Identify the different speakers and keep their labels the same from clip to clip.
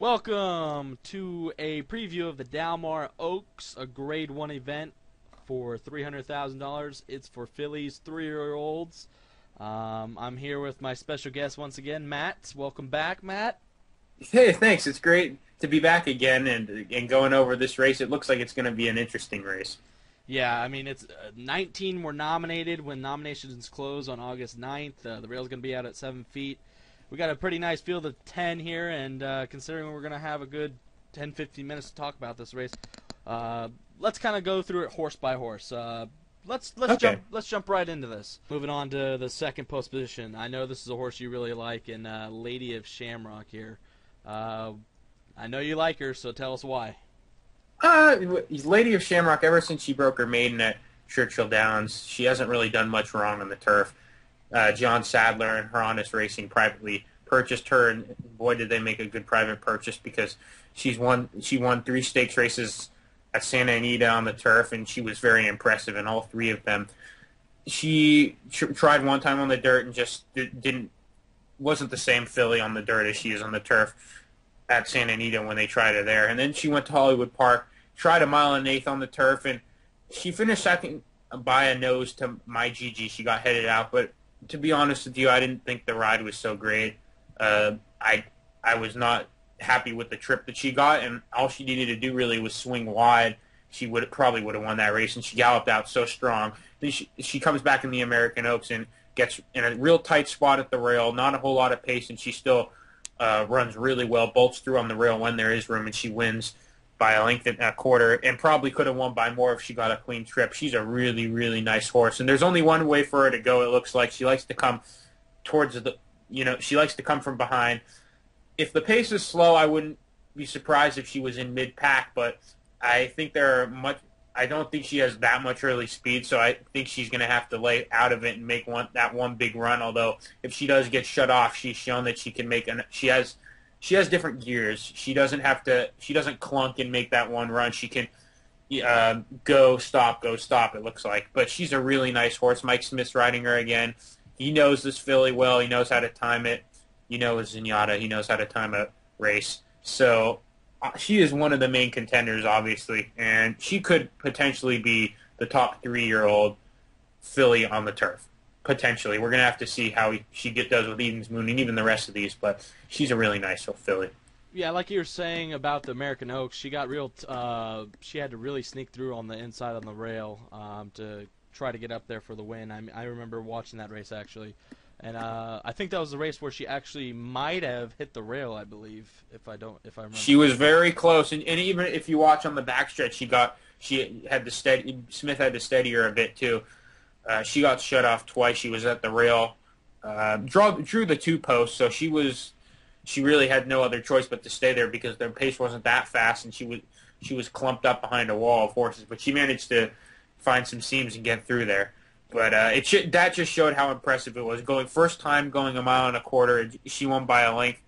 Speaker 1: Welcome to a preview of the Dalmar Oaks, a Grade 1 event for $300,000. It's for Phillies 3-year-olds. I'm here with my special guest once again, Matt. Welcome back, Matt.
Speaker 2: Hey, thanks. It's great to be back again and going over this race. It looks like it's going to be an interesting race.
Speaker 1: Yeah, I mean, it's 19 were nominated when nominations close on August 9th. The rail's going to be out at 7 feet. We got a pretty nice field of 10 here, and considering we're going to have a good 10-15 minutes to talk about this race, let's kind of go through it horse by horse. Let's
Speaker 2: Okay.
Speaker 1: jump right into this. Moving on to the second post position. I know this is a horse you really like, and Lady of Shamrock here. I know you like her, so tell us why.
Speaker 2: Lady of Shamrock, ever since she broke her maiden at Churchill Downs, she hasn't really done much wrong on the turf. John Sadler and Her Honest Racing privately purchased her, and boy, did they make a good private purchase because she won 3 stakes races at Santa Anita on the turf, and she was very impressive in all 3 of them. She tried one time on the dirt and just wasn't the same filly on the dirt as she is on the turf at Santa Anita when they tried her there. And then she went to Hollywood Park, tried a mile and 1/8 on the turf, and she finished second by a nose to my Gigi. She got headed out, but to be honest with you, I didn't think the ride was so great. I was not happy with the trip that she got, and all she needed to do really was swing wide. She probably would have won that race, and she galloped out so strong. Then she comes back in the American Oaks and gets in a real tight spot at the rail, not a whole lot of pace, and she still runs really well, bolts through on the rail when there is room, and she wins by a length and a quarter, and probably could have won by more if she got a clean trip. She's a really, really nice horse, and there's only one way for her to go. It looks like she likes to come she likes to come from behind. If the pace is slow, I wouldn't be surprised if she was in mid-pack, but I think I don't think she has that much early speed, so I think she's going to have to lay out of it and make that one big run. Although if she does get shut off, she's shown that she can make she has different gears. She doesn't clunk and make that one run. She can go stop. It looks like, but she's a really nice horse. Mike Smith's riding her again. He knows this filly well. He knows how to time it. His Zenyatta. He knows how to time a race. So she is one of the main contenders, obviously, and she could potentially be the top 3-year-old filly on the turf. Potentially. We're going to have to see how she does with Eden's Moon and even the rest of these, but she's a really nice filly.
Speaker 1: Yeah, like you were saying about the American Oaks, she got she had to really sneak through on the inside on the rail to try to get up there for the win. I remember watching that race actually, and I think that was the race where she actually might have hit the rail. I believe, if I remember.
Speaker 2: She was very close, and even if you watch on the backstretch, Smith had to steady her a bit too. She got shut off twice. She was at the rail, drew the 2 posts, so she really had no other choice but to stay there because their pace wasn't that fast, and she was clumped up behind a wall of horses. But she managed to find some seams and get through there. But that just showed how impressive it was. First time going a mile and a quarter, she won by a length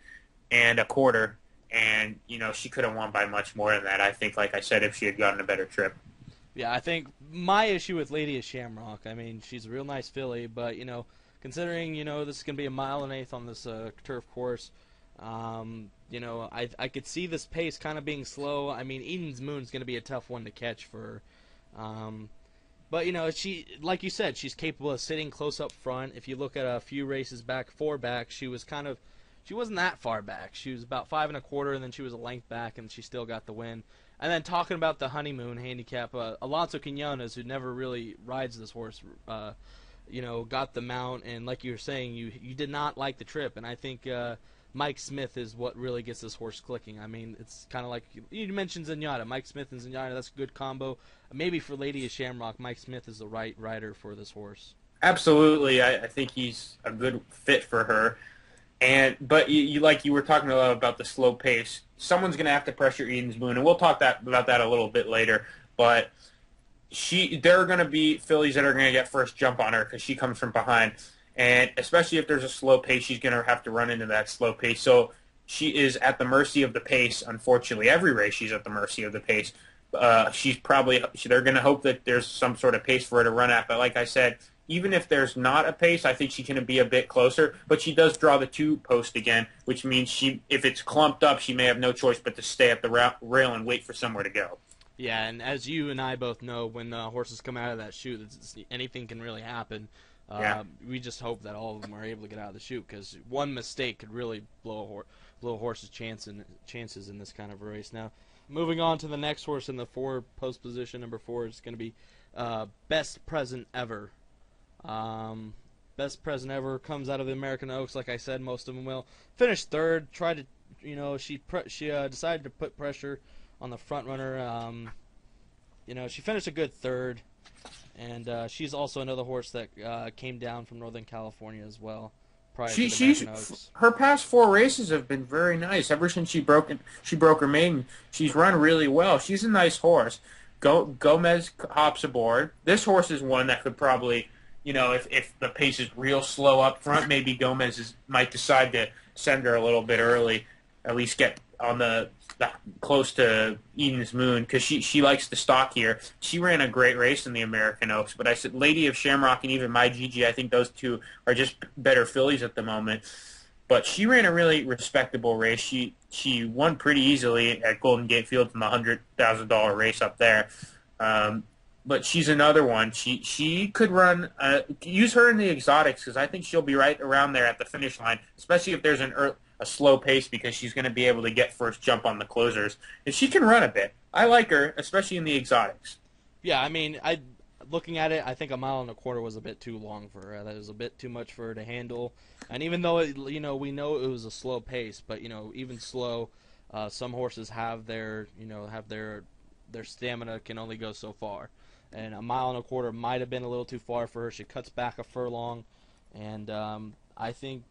Speaker 2: and a quarter, and she could have won by much more than that. I think, like I said, if she had gotten a better trip.
Speaker 1: Yeah, I think my issue with Lady of Shamrock, I mean, she's a real nice filly, but, considering, this is going to be a mile and 1/8 on this turf course, I could see this pace kind of being slow. I mean, Eden's Moon's going to be a tough one to catch for her. But, she, like you said, she's capable of sitting close up front. If you look at a few races back, 4 back, she wasn't that far back. She was about 5 1/4, and then she was a length back, and she still got the win. And then talking about the honeymoon handicap, Alonso Quinones, who never really rides this horse, got the mount. And like you were saying, you did not like the trip. And I think Mike Smith is what really gets this horse clicking. I mean, it's kind of like you mentioned Zenyatta. Mike Smith and Zenyatta, that's a good combo. Maybe for Lady of Shamrock, Mike Smith is the right rider for this horse.
Speaker 2: Absolutely. I think he's a good fit for her. But you like you were talking about the slow pace. Someone's going to have to pressure Eden's Moon, and we'll talk about that a little bit later. But there are going to be fillies that are going to get first jump on her because she comes from behind, and especially if there's a slow pace, she's going to have to run into that slow pace. So she is at the mercy of the pace. Unfortunately, every race she's at the mercy of the pace. They're going to hope that there's some sort of pace for her to run at. But like I said, even if there's not a pace, I think she can be a bit closer. But she does draw the 2-post again, which means if it's clumped up, she may have no choice but to stay at the rail and wait for somewhere to go.
Speaker 1: Yeah, and as you and I both know, when horses come out of that chute, anything can really happen.
Speaker 2: Yeah.
Speaker 1: We just hope that all of them are able to get out of the chute, because one mistake could really blow a horse's chances in this kind of a race. Now, moving on to the next horse in the 4-post position, number 4 is going to be Best Present Ever. Best Present Ever comes out of the American Oaks. Like I said, most of them will finish third. Tried to, she decided to put pressure on the front runner. She finished a good third, and she's also another horse that came down from Northern California as well.
Speaker 2: Her past 4 races have been very nice. Ever since she broke her maiden, she's run really well. She's a nice horse. Gomez hops aboard. This horse is one that could probably, if the pace is real slow up front, maybe Gomez might decide to send her a little bit early, at least get on the close to Eden's Moon, because she likes to stalk here. She ran a great race in the American Oaks, but I said Lady of Shamrock and even My Gigi, I think those two are just better fillies at the moment. But she ran a really respectable race. She won pretty easily at Golden Gate Fields in the $100,000 race up there. But she's another one. She could run. Use her in the exotics, because I think she'll be right around there at the finish line, especially if there's a slow pace, because she's going to be able to get first jump on the closers. And she can run a bit. I like her, especially in the exotics.
Speaker 1: Yeah, I mean, looking at it, I think 1.25 miles was a bit too long for her. That was a bit too much for her to handle. And even though we know it was a slow pace, but even slow, some horses have their stamina can only go so far. And 1.25 miles might have been a little too far for her. She cuts back a furlong, and I think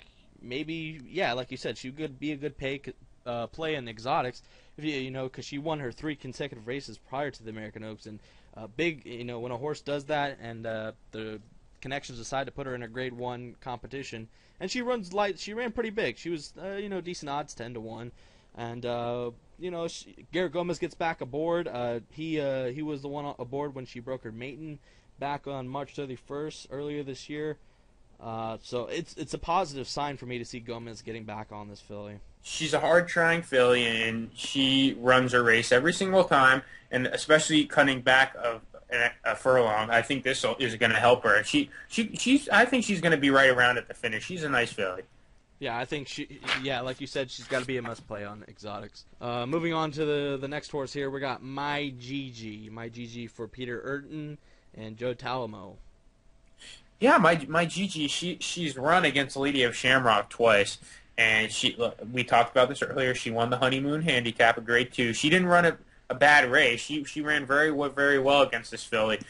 Speaker 1: maybe, yeah, like you said, she could be a good play in exotics, if because she won her 3 consecutive races prior to the American Oaks, and when a horse does that, and the connections decide to put her in a Grade 1 competition, and she runs light, she ran pretty big. She was decent odds, 10-1, and Garrett Gomez gets back aboard. He was the one aboard when she broke her maiden back on March 31st earlier this year. So it's a positive sign for me to see Gomez getting back on this filly.
Speaker 2: She's a hard-trying filly, and she runs her race every single time, and especially cutting back a furlong. I think this is going to help her. I think she's going to be right around at the finish. She's a nice filly.
Speaker 1: Yeah, I think like you said, she's got to be a must-play on exotics. Moving on to the next horse here, we got My Gigi for Peter Urton and Joe Talamo.
Speaker 2: Yeah, my Gigi, she's run against Lady of Shamrock twice, and we talked about this earlier. She won the Honeymoon Handicap, a Grade 2. She didn't run a bad race. She ran very well against this filly.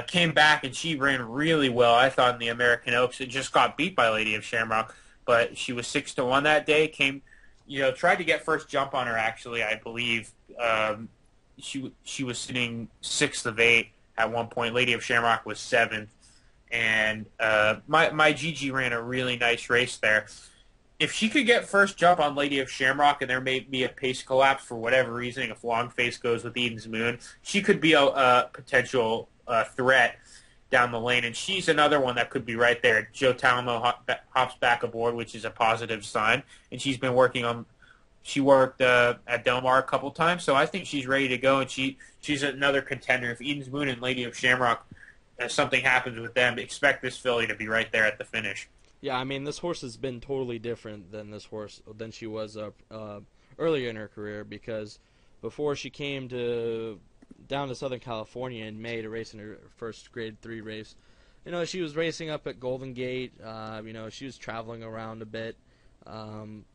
Speaker 2: Came back and she ran really well, I thought, in the American Oaks. It just got beat by Lady of Shamrock, but she was 6-1 that day. Tried to get first jump on her. Actually, I believe she was sitting 6th of 8 at one point. Lady of Shamrock was 7th. And my Gigi ran a really nice race there. If she could get first jump on Lady of Shamrock and there may be a pace collapse for whatever reason, if Longface goes with Eden's Moon, she could be a potential threat down the lane. And she's another one that could be right there. Joe Talamo hops back aboard, which is a positive sign. And she's been she worked at Del Mar a couple times, so I think she's ready to go. And she's another contender. If Eden's Moon and Lady of Shamrock, something happens with them, expect this filly to be right there at the finish.
Speaker 1: Yeah, I mean, this horse has been totally different than she was earlier in her career, because before she came down to Southern California in May to race in her first Grade 3 race, she was racing up at Golden Gate. She was traveling around a bit.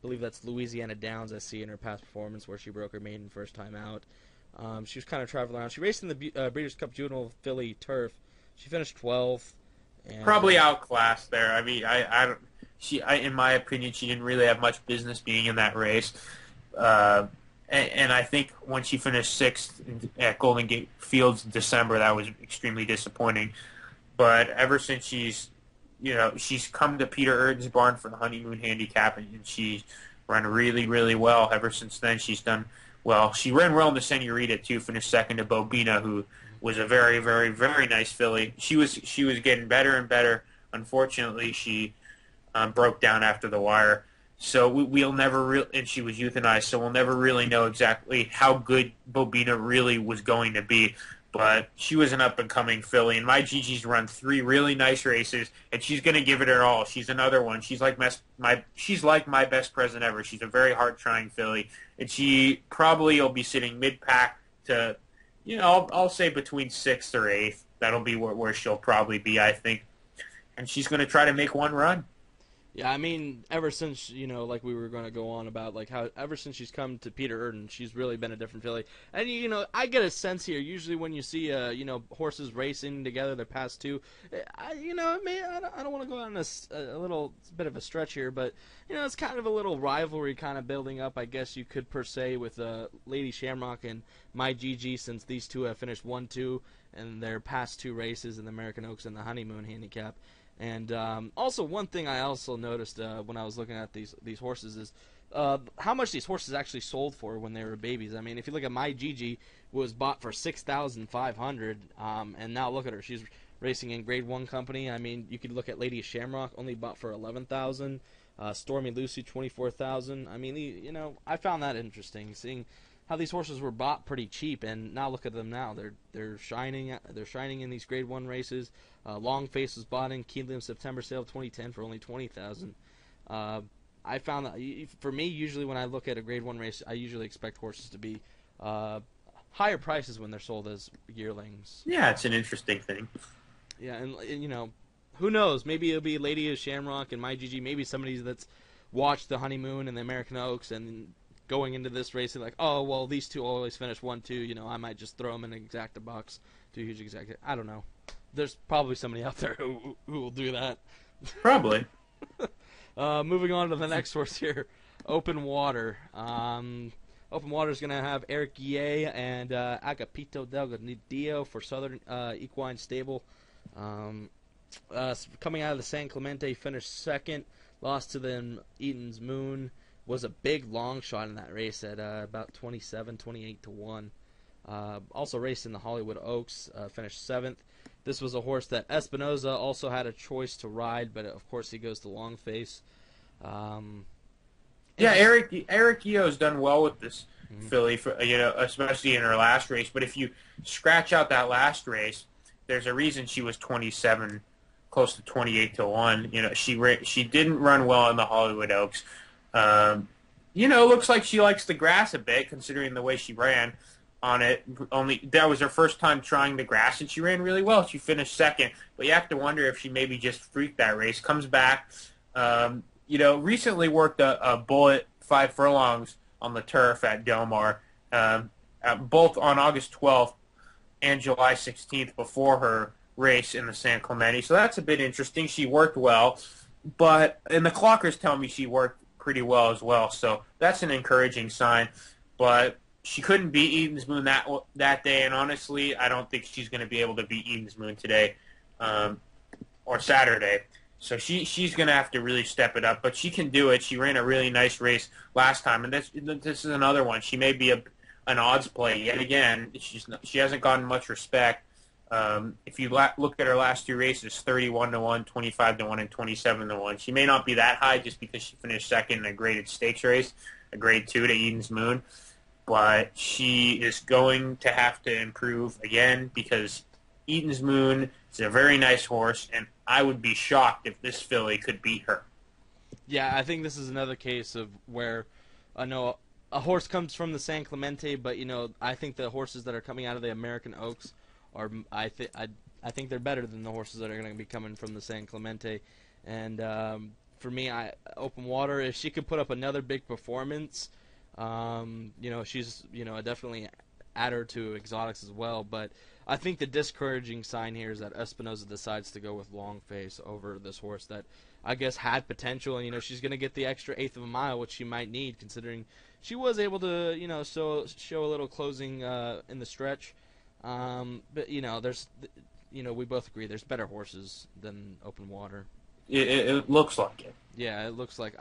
Speaker 1: Believe that's Louisiana Downs, I see in her past performance, where she broke her maiden first time out. She was kind of traveling around. She raced in the Breeders' Cup Juvenile Filly Turf. She finished 12th. And,
Speaker 2: probably outclassed there. I mean, in my opinion, she didn't really have much business being in that race. And I think when she finished 6th at Golden Gate Fields in December, that was extremely disappointing. But ever since she's come to Peter Urton's barn for the Honeymoon Handicap, and she's run really, really well. Ever since then, she's done well. She ran well in the Senorita, too, finished 2nd to Bobina, who was a very, very, very nice filly. She was getting better and better. Unfortunately, she broke down after the wire. So we'll never really, and she was euthanized. So we'll never really know exactly how good Bobina really was going to be. But she was an up and coming filly, and my Gigi's run 3 really nice races, and she's going to give it her all. She's another one. She's like my best present ever. She's a very hard trying filly, and she probably will be sitting mid pack to, I'll say between 6th or 8th. That'll be where she'll probably be, I think, and she's going to try to make one run.
Speaker 1: Yeah, I mean, ever since, like we were going to go on about, like, how ever since she's come to Peter Erden, she's really been a different filly. And, I get a sense here, usually when you see, horses racing together, their past two, I don't want to go on a little bit of a stretch here, but, it's kind of a little rivalry kind of building up, I guess you could per se, with Lady Shamrock and My Gigi, since these two have finished 1-2 in their past 2 races in the American Oaks and the Honeymoon Handicap. And also, one thing I also noticed when I was looking at these horses is how much these horses actually sold for when they were babies. I mean, if you look at My Gigi, was bought for $6,500, and now look at her. She's racing in Grade 1 company. I mean, you could look at Lady Shamrock, only bought for $11,000. Stormy Lucy, $24,000. I mean, I found that interesting, seeing how these horses were bought pretty cheap, and now look at them now. They're shining. They're shining in these Grade 1 races. Long Face was bought in Keeneland September sale of 2010 for only $20,000. I found that for me, usually when I look at a Grade 1 race, I usually expect horses to be higher prices when they're sold as yearlings.
Speaker 2: Yeah, it's an interesting thing.
Speaker 1: Yeah, and who knows? Maybe it'll be Lady of Shamrock and My Gigi. Maybe somebody that's watched the Honeymoon and the American Oaks and going into this race, like, oh, well, these two always finish 1-2, I might just throw them in an exacta box, do a huge exacta. I don't know. There's probably somebody out there who will do that.
Speaker 2: Probably.
Speaker 1: Moving on to the next horse here, Open Water. Open Water is going to have Eric Guillet and Agapito Delgadillo for Southern Equine Stable. Coming out of the San Clemente, finished second, lost to the Eaton's Moon. Was a big long shot in that race at about 28 to 1. Also raced in the Hollywood Oaks, finished 7th. This was a horse that Espinoza also had a choice to ride, but of course he goes to Long Face.
Speaker 2: Yeah, Eric Io's done well with this filly, especially in her last race. But if you scratch out that last race, there's a reason she was 27, close to 28 to 1. She didn't run well in the Hollywood Oaks. Looks like she likes the grass a bit, considering the way she ran on it. Only that was her first time trying the grass, and she ran really well. She finished second, but you have to wonder if she maybe just freaked that race. Comes back, recently worked a bullet 5 furlongs on the turf at Del Mar, both on August 12th and July 16th before her race in the San Clemente. So that's a bit interesting. She worked well, and the clockers tell me she worked pretty well as well. So that's an encouraging sign. But she couldn't beat Eaton's Moon that day, and honestly, I don't think she's going to be able to beat Eaton's Moon today or Saturday. So she's going to have to really step it up, but she can do it. She ran a really nice race last time, and this is another one. She may be an odds play yet again. She hasn't gotten much respect. If you look at her last 2 races, 31 to 1, 25 to 1, and 27 to 1. She may not be that high just because she finished second in a graded stakes race, a grade 2 to Eaton's Moon. But she is going to have to improve again because Eaton's Moon is a very nice horse, and I would be shocked if this filly could beat her.
Speaker 1: Yeah, I think this is another case of where I know a horse comes from the San Clemente, but I think the horses that are coming out of the American Oaks are I think they're better than the horses that are going to be coming from the San Clemente. And for me, Open Water, if she could put up another big performance, she's definitely add her to exotics as well. But I think the discouraging sign here is that Espinoza decides to go with Long Face over this horse that I guess had potential, and she's going to get the extra eighth of a mile, which she might need, considering she was able to show a little closing in the stretch. But there's we both agree there's better horses than Open Water.
Speaker 2: It looks like it.
Speaker 1: Yeah, it looks like